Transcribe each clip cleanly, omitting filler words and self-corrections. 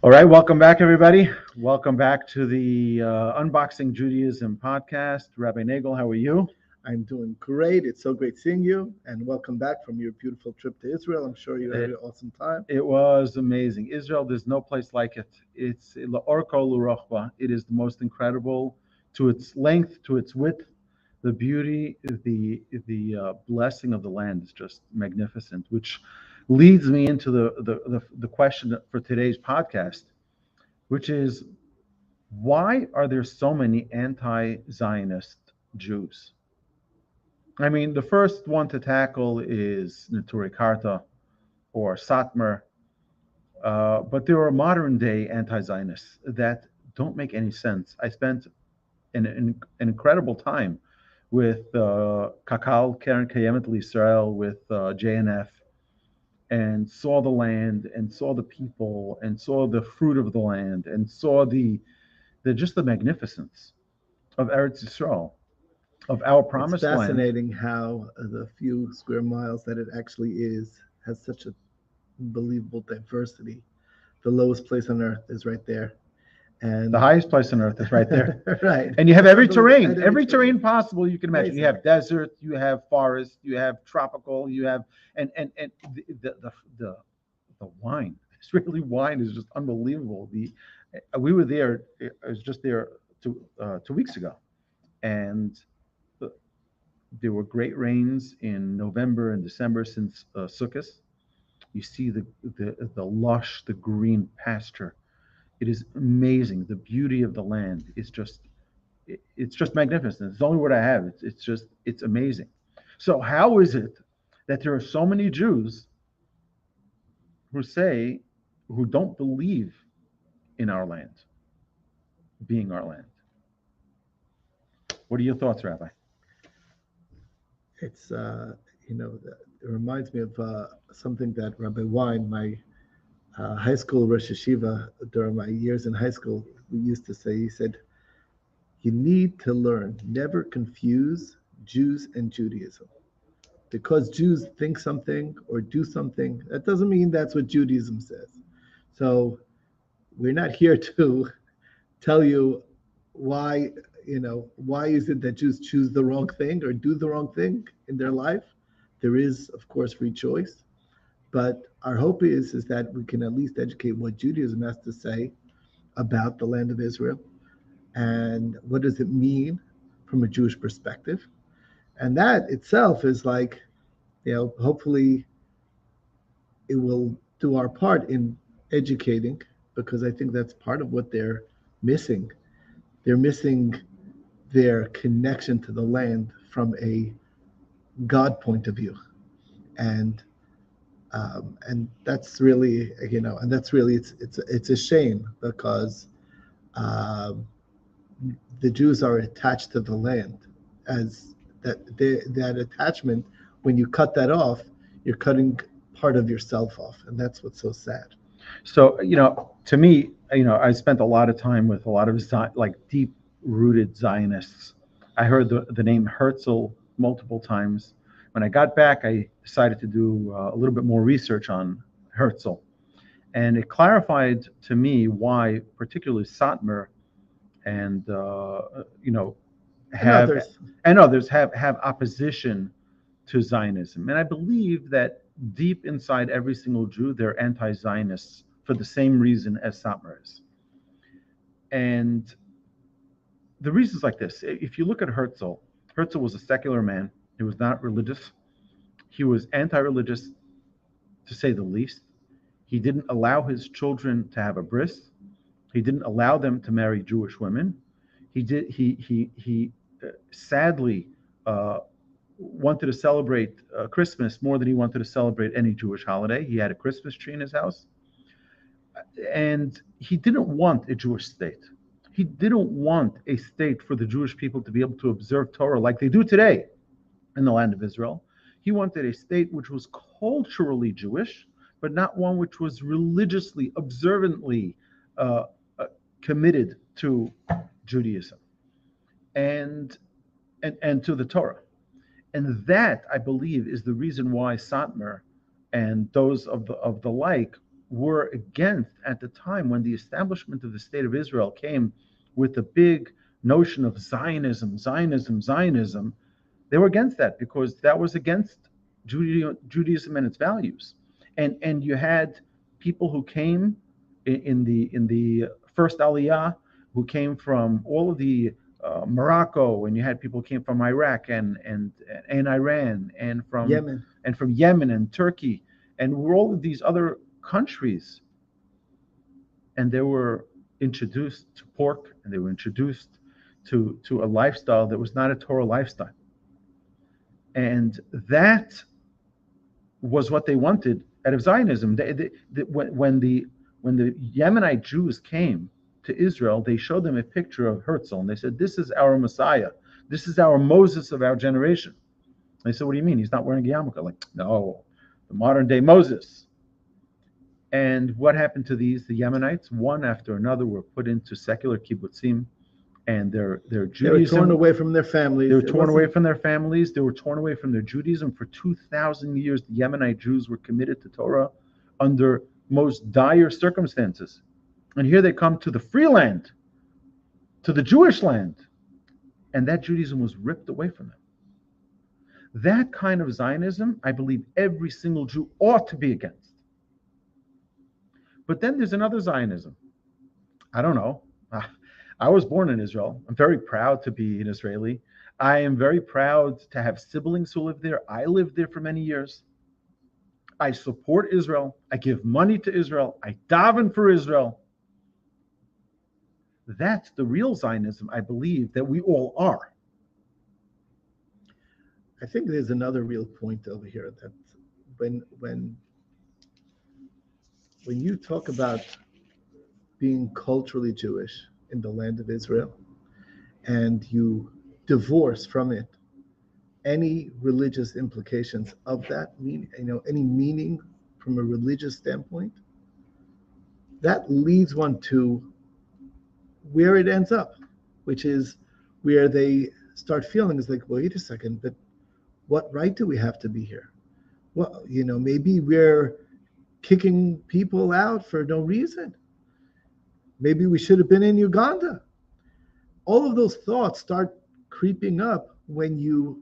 All right, welcome back, everybody. Welcome back to the Unboxing Judaism podcast. Rabbi Nagel, how are you? I'm doing great. It's so great seeing you, and welcome back from your beautiful trip to Israel. I'm sure you had It, an awesome time. it was amazing. Israel, there's no place like it. It's La'orko L'Rochba. It is the most incredible to its length, to its width. The beauty, the blessing of the land is just magnificent, which leads me into the question for today's podcast, which is why are there so many anti-Zionist Jews? I mean, the first one to tackle is Neturei Karta or Satmar, but there are modern day anti-Zionists that don't make any sense. I spent an incredible time with Kakal, Karen Kayemet Israel, with JNF, and saw the land and saw the people and saw the fruit of the land and saw the just the magnificence of Eretz Yisrael, of our It's promised land. fascinating how the few square miles that it actually is has such a unbelievable diversity. The lowest place on earth is right there, The and highest place on earth is right there. right, And you have every and terrain, every every terrain. terrain possible you can imagine. You Amazing. have desert, you have forest, you have tropical, you have and the wine, Israeli wine is just unbelievable. The we were there. I was just there 2 weeks ago, and there were great rains in November and December since Sukkot. You see the lush, the green pasture. It is amazing. The beauty of the land is just it's just magnificent. It's the only word I have. It's amazing. So how is it that there are so many Jews who say who don't believe in our land being our land? What are your thoughts, Rabbi? It's it reminds me of something that Rabbi Wein, my high school Rosh Hashiva during my years in high school, we used to say. He said, "You need to learn, never confuse Jews and Judaism. Because Jews think something or do something, that doesn't mean that's what Judaism says. So we're not here to tell you why, why is it that Jews choose the wrong thing or do the wrong thing in their life. There is, of course, free choice, but our hope is that we can at least educate what Judaism has to say about the land of Israel and what does it mean from a Jewish perspective. And that itself is like, hopefully it will do our part in educating, because I think that's part of what they're missing. They're missing their connection to the land from a God point of view, and that's really, and that's really, it's a shame, because um, the Jews are attached to the land, as that attachment. When you cut that off, you're cutting part of yourself off, and that's what's so sad. So to me, I spent a lot of time with a lot of like deep-rooted Zionists. I heard the name Herzl multiple times. When I got back, I decided to do a little bit more research on Herzl, and it clarified to me why, particularly Satmar and And have others. and others have opposition to Zionism. And I believe that deep inside every single Jew, they're anti-Zionists for the same reason as Satmar is. And the reason's like this. If you look at Herzl, Herzl was a secular man. He was not religious. He was anti-religious, to say the least. He didn't allow his children to have a bris. He didn't allow them to marry Jewish women. He sadly wanted to celebrate Christmas more than he wanted to celebrate any Jewish holiday. He had a Christmas tree in his house, and he didn't want a Jewish state. He didn't want a state for the Jewish people to be able to observe Torah like they do today in the land of Israel. He wanted a state which was culturally Jewish, but not one which was religiously, observantly uh, uh, committed to Judaism and, and to the Torah. And that, I believe, is the reason why Satmar and those of the like were against, at the time when the establishment of the state of Israel came with the big notion of Zionism, Zionism, Zionism, they were against that because that was against Judaism and its values. And you had people who came in the first Aliyah, who came from all of the Morocco, and you had people who came from Iraq and Iran and from Yemen and Turkey and all of these other countries, and they were introduced to pork, and they were introduced to a lifestyle that was not a Torah lifestyle, and that was what they wanted out of Zionism. When the Yemenite Jews came to Israel, they showed them a picture of Herzl, and they said, "This is our Messiah. This is our Moses of our generation." They said, "What do you mean? He's not wearing a yarmulke?" Like, no, the modern day Moses. And what happened to these? The Yemenites, one after another, were put into secular kibbutzim, and their Judaism. They were torn away from their families. They were torn away from their families. They were torn away from their Judaism. For 2,000 years, the Yemenite Jews were committed to Torah under most dire circumstances. And here they come to the free land, to the Jewish land, and that Judaism was ripped away from them. That kind of Zionism, I believe every single Jew ought to be against. But then there's another Zionism. I don't know. I was born in Israel. I'm very proud to be an Israeli. I am very proud to have siblings who live there. I lived there for many years. I support Israel. I give money to Israel. I daven for Israel. That's the real Zionism, I believe, that we all are. I think there's another real point over here that when you talk about being culturally Jewish in the land of Israel, and you divorce from it any religious implications of that, any meaning from a religious standpoint, that leads one to where it ends up, which is where they start feeling is like, wait a second, but what right do we have to be here? Well, maybe we're kicking people out for no reason. Maybe we should have been in Uganda. All of those thoughts start creeping up when you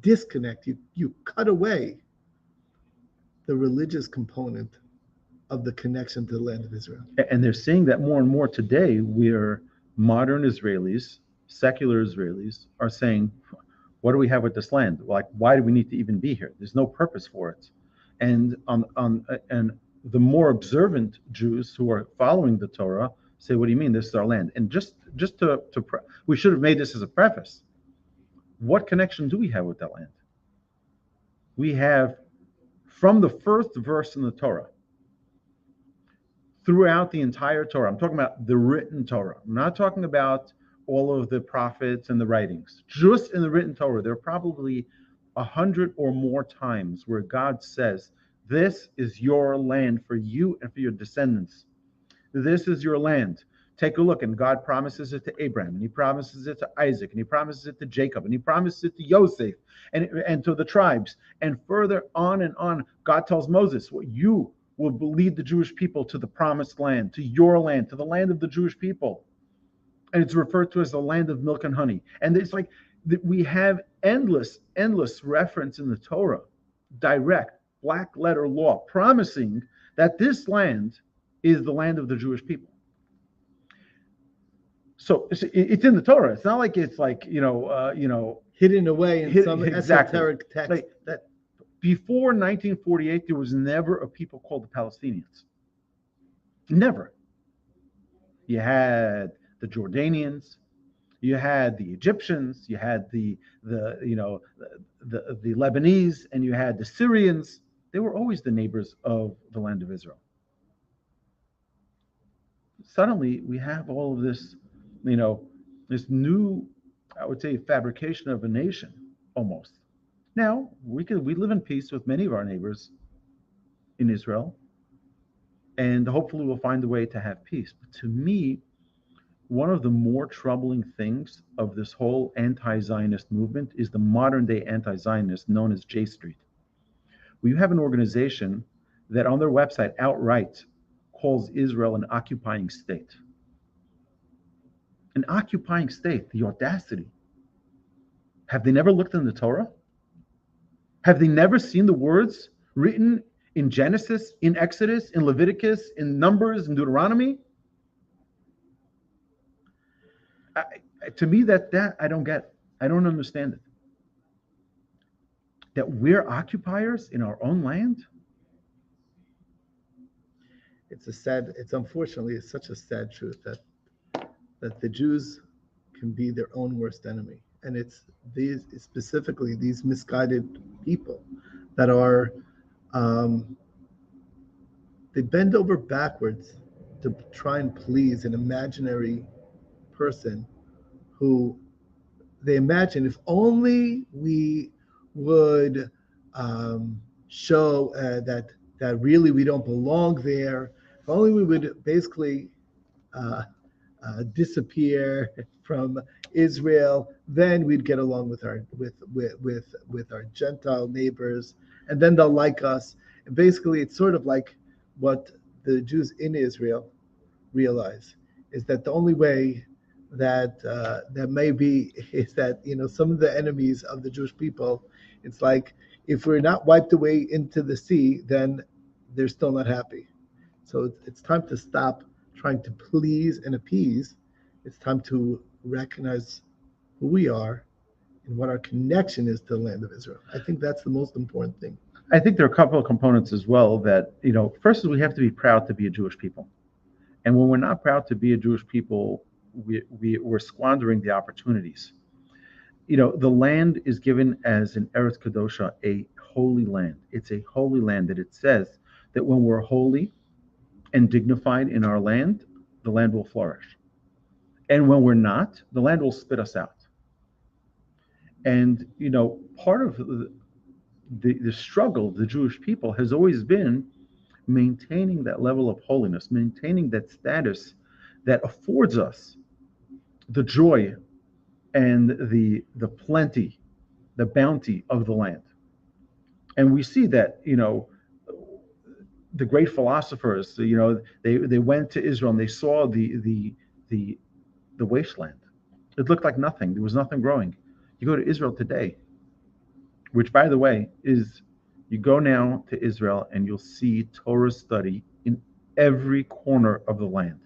disconnect, you cut away the religious component of the connection to the land of Israel. And they're seeing that more and more today, where modern Israelis, secular Israelis, are saying, what do we have with this land? Like, why do we need to even be here? There's no purpose for it. And and the more observant Jews who are following the Torah say, what do you mean? This is our land. And just to we should have made this as a preface. What connection do we have with that land? We have, from the first verse in the Torah, throughout the entire Torah, I'm talking about the written Torah. I'm not talking about all of the prophets and the writings. Just in the written Torah, there are probably 100 or more times where God says, this is your land for you and for your descendants. This is your land. Take a look, and God promises it to Abraham, and he promises it to Isaac, and he promises it to Jacob, and he promises it to Yosef, and to the tribes. And further on, God tells Moses, well, you will lead the Jewish people to the promised land, to your land, to the land of the Jewish people. And it's referred to as the land of milk and honey. And it's like we have endless reference in the Torah, direct, black letter law, promising that this land is the land of the Jewish people. So it's in the Torah. It's not like it's like, hidden away in some esoteric text. Like that. Before 1948, there was never a people called the Palestinians. Never. You had the Jordanians, you had the Egyptians, you had the Lebanese, and you had the Syrians. They were always the neighbors of the land of Israel. Suddenly, we have all of this, this new, I would say, fabrication of a nation, almost. Now, we live in peace with many of our neighbors in Israel, and hopefully we'll find a way to have peace. But to me, one of the more troubling things of this whole anti-Zionist movement is the modern-day anti-Zionist known as J Street. We have an organization that on their website outright calls Israel an occupying state. An occupying state, the audacity. Have they never looked in the Torah? Have they never seen the words written in Genesis, in Exodus, in Leviticus, in Numbers, in Deuteronomy? To me, that I don't get. I don't understand it. That we're occupiers in our own land? It's unfortunately, it's such a sad truth that the Jews can be their own worst enemy. And it's specifically these misguided people that are, they bend over backwards to try and please an imaginary person who they imagine if only we would show that really we don't belong there, if only we would basically disappear from Israel, then we'd get along with our Gentile neighbors, and then they'll like us. And basically, it's sort of like what the Jews in Israel realize is that the only way that may be is that some of the enemies of the Jewish people, it's like if we're not wiped away into the sea, then they're still not happy. So it's time to stop trying to please and appease. It's time to recognize who we are and what our connection is to the land of Israel. I think that's the most important thing. I think there are a couple of components as well that, first is we have to be proud to be a Jewish people. And when we're not proud to be a Jewish people, we're squandering the opportunities. The land is given as an Eretz Kadosha, a holy land. It's a holy land that it says that when we're holy and dignified in our land, the land will flourish. And when we're not, the land will spit us out. And, part of the struggle of the Jewish people has always been maintaining that level of holiness, maintaining that status that affords us the joy and the plenty, the bounty of the land. And we see that, the great philosophers, they went to Israel and they saw the wasteland. It looked like nothing. There was nothing growing. You go to Israel today, which, by the way, you go now to Israel and you'll see Torah study in every corner of the land.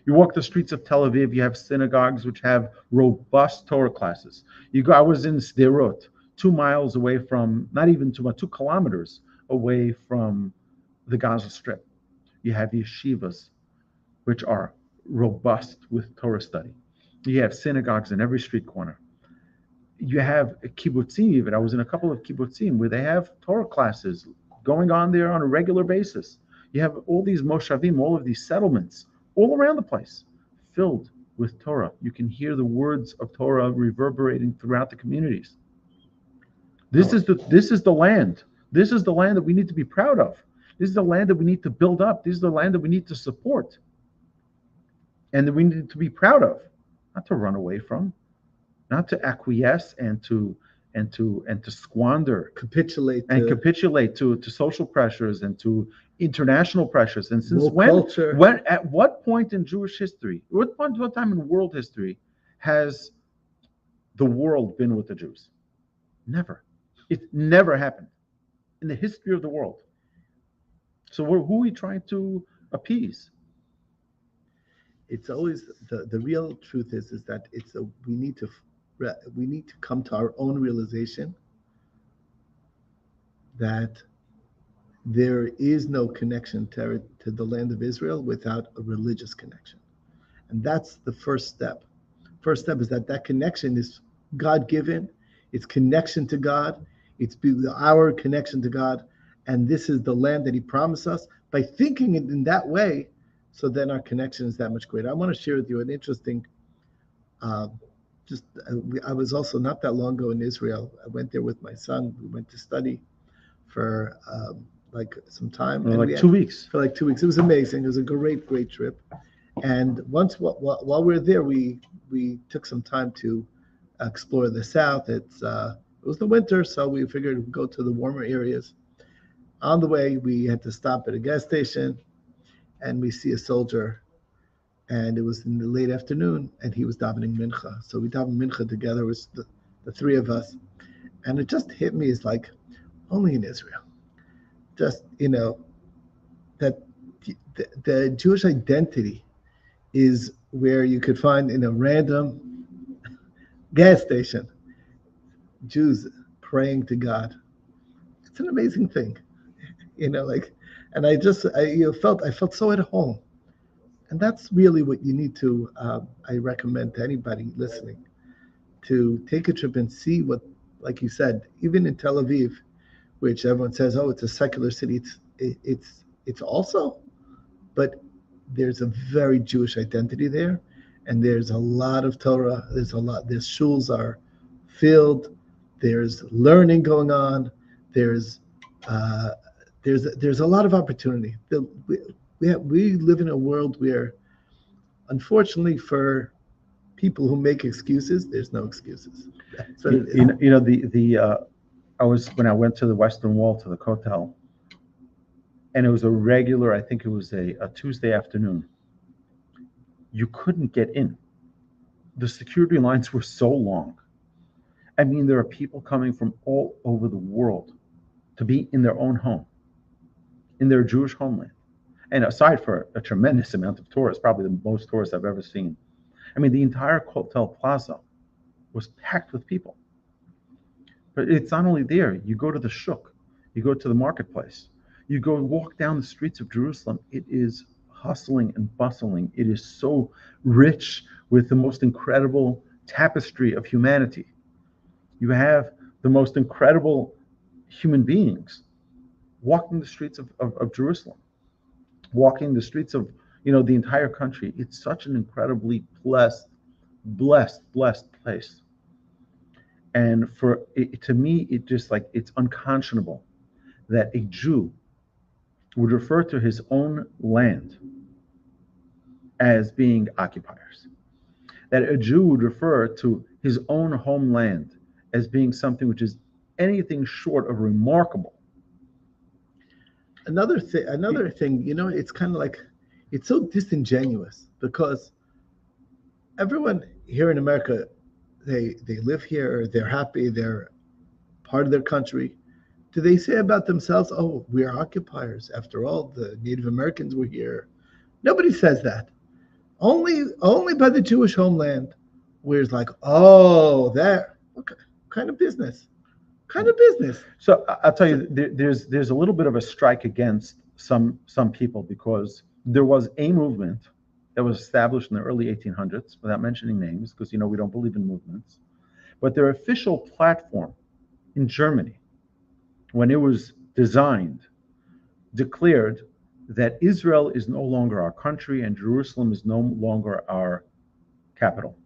You walk the streets of Tel Aviv, you have synagogues which have robust Torah classes. I was in Sderot, 2 miles away from, not even 2 kilometers away from the Gaza Strip. You have yeshivas, which are robust with Torah study. You have synagogues in every street corner. You have kibbutzim even. I was in a couple of kibbutzim where they have Torah classes going on there on a regular basis. You have all these moshavim, all of these settlements, all around the place, filled with Torah. You can hear the words of Torah reverberating throughout the communities. This is the land. This is the land that we need to be proud of. This is the land that we need to build up. This is the land that we need to support, and that we need to be proud of, not to run away from, not to acquiesce and to squander, capitulate to social pressures and to international pressures. And since at what point in Jewish history, what time in world history has the world been with the Jews? Never. It never happened in the history of the world. So who are we trying to appease? It's always the real truth is that we need to come to our own realization that there is no connection to the land of Israel without a religious connection. And that's the first step. First step is that connection is God-given. It's connection to God. It's our connection to God. And this is the land that he promised us. By thinking it in that way, so then our connection is that much greater. I want to share with you an interesting, I was also not that long ago in Israel. I went there with my son. We went to study for some time. For 2 weeks. For 2 weeks. It was amazing. It was a great, great trip. And once while we were there, we took some time to explore the south. It was the winter, so we figured we'd go to the warmer areas. On the way, we had to stop at a gas station, and we see a soldier, and it was in the late afternoon, and he was davening mincha. So we davened mincha together, was the three of us, and it just hit me as like only in Israel, just that the Jewish identity is where you could find in a random gas station Jews praying to God. It's an amazing thing, like, and I felt so at home, and that's really what you need to. I recommend to anybody listening to take a trip and see what, like you said, even in Tel Aviv, which everyone says, oh, it's a secular city. It's also, but there's a very Jewish identity there, and there's a lot of Torah. There's shuls are filled. There's learning going on. There's uh, there's a lot of opportunity. We live in a world where, unfortunately, for people who make excuses, there's no excuses. That's what it is. I was when I went to the Western Wall to the Kotel, and it was a regular. I think it was a Tuesday afternoon. You couldn't get in. The security lines were so long. I mean, there are people coming from all over the world to be in their own home, in their Jewish homeland. And aside for a tremendous amount of tourists, probably the most tourists I've ever seen. I mean, the entire Kotel Plaza was packed with people. But it's not only there. You go to the shuk, you go to the marketplace, you go walk down the streets of Jerusalem. It is hustling and bustling. It is so rich with the most incredible tapestry of humanity. You have the most incredible human beings walking the streets of Jerusalem, walking the streets of the entire country. It's such an incredibly blessed place. And to me, it just like it's unconscionable that a Jew would refer to his own land as being occupiers. That a Jew would refer to his own homeland as being something which is anything short of remarkable. Another thing, it's kind of like, it's so disingenuous because everyone here in America, they live here, they're happy, they're part of their country. Do they say about themselves, oh, we are occupiers? After all, the Native Americans were here. Nobody says that. Only by the Jewish homeland, where it's like, oh, that kind of business. So I'll tell you, there's a little bit of a strike against some people because there was a movement that was established in the early 1800s, without mentioning names, because we don't believe in movements. But their official platform in Germany, when it was designed, declared that Israel is no longer our country and Jerusalem is no longer our capital,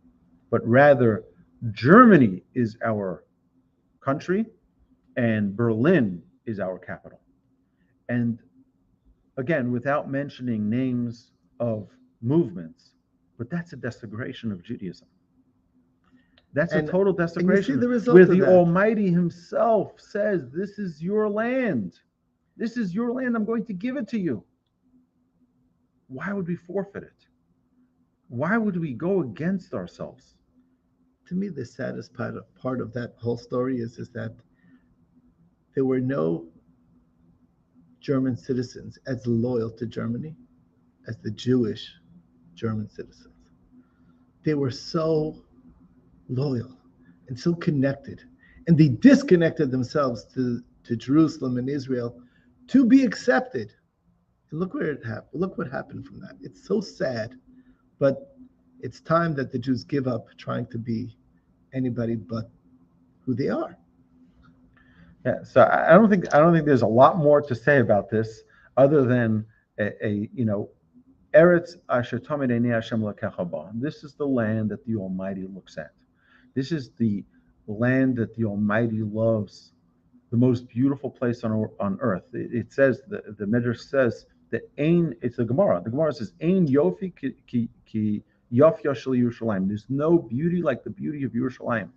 but rather Germany is our country and Berlin is our capital. And again, without mentioning names of movements, but that's a desecration of Judaism. That's a total desecration. Where the Almighty Himself says, "This is your land. This is your land. I'm going to give it to you." Why would we forfeit it? Why would we go against ourselves? To me, the saddest part of that whole story is that there were no German citizens as loyal to Germany as the Jewish German citizens. They were so loyal and so connected, and they disconnected themselves to Jerusalem and Israel to be accepted. And look where it happened. Look what happened from that. It's so sad, but it's time that the Jews give up trying to be anybody but who they are. Yeah, so I don't think there's a lot more to say about this other than Eretz Asher Tamid Einei Hashem Elokecha Ba. This is the land that the Almighty looks at. This is the land that the Almighty loves, the most beautiful place on earth. It says, the Midrash says that it's the Gemara. The Gemara says, Ein Yofi ki Yofya Shel Yerushalayim. There's no beauty like the beauty of Yerushalayim.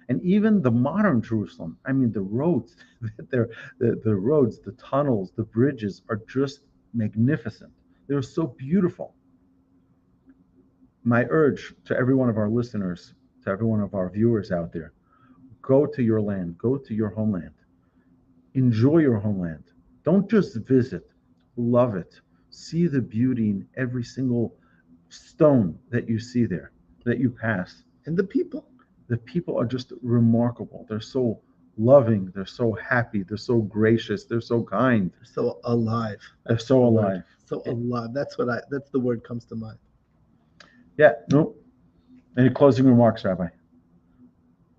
And even the modern Jerusalem, I mean, the roads, the roads, the tunnels, the bridges are just magnificent. They're so beautiful. My urge to every one of our listeners, to every one of our viewers out there, go to your land, go to your homeland, enjoy your homeland. Don't just visit, love it. See the beauty in every single stone that you see there, that you pass. And the people. The people are just remarkable. They're so loving, they're so happy, they're so gracious, they're so kind, They're so alive. they're so The word. alive. So alive. That's the word comes to mind. Yeah, no. Any closing remarks, Rabbi?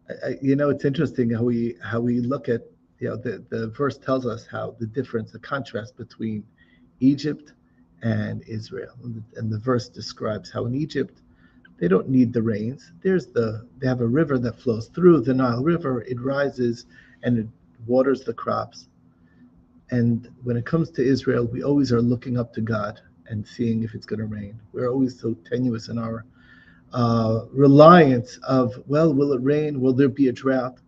It's interesting how we look at, the verse tells us how the difference, the contrast between Egypt and Israel. And the verse describes how in Egypt, they don't need the rains. They have a river that flows through the Nile River. It rises and it waters the crops. And when it comes to Israel, we always are looking up to God and seeing if it's going to rain. We're always so tenuous in our reliance of, well, will it rain? Will there be a drought?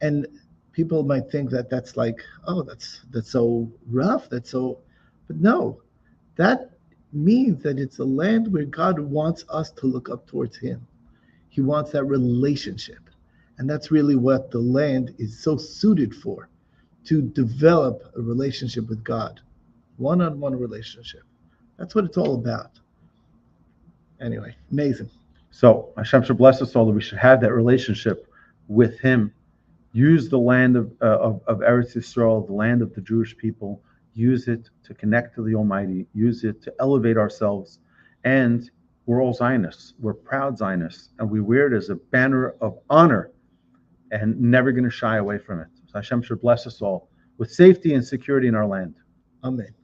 And people might think that that's like, oh, that's so rough. But no, that means that it's a land where God wants us to look up towards Him. He wants that relationship. And that's really what the land is so suited for, to develop a relationship with God, one-on-one relationship. That's what it's all about. Anyway, amazing. So Hashem should bless us all that we should have that relationship with Him. Use the land of Eretz Yisrael, the land of the Jewish people. Use it to connect to the Almighty. Use it to elevate ourselves. And we're all Zionists. We're proud Zionists. And we wear it as a banner of honor and never going to shy away from it. So Hashem should bless us all with safety and security in our land. Amen.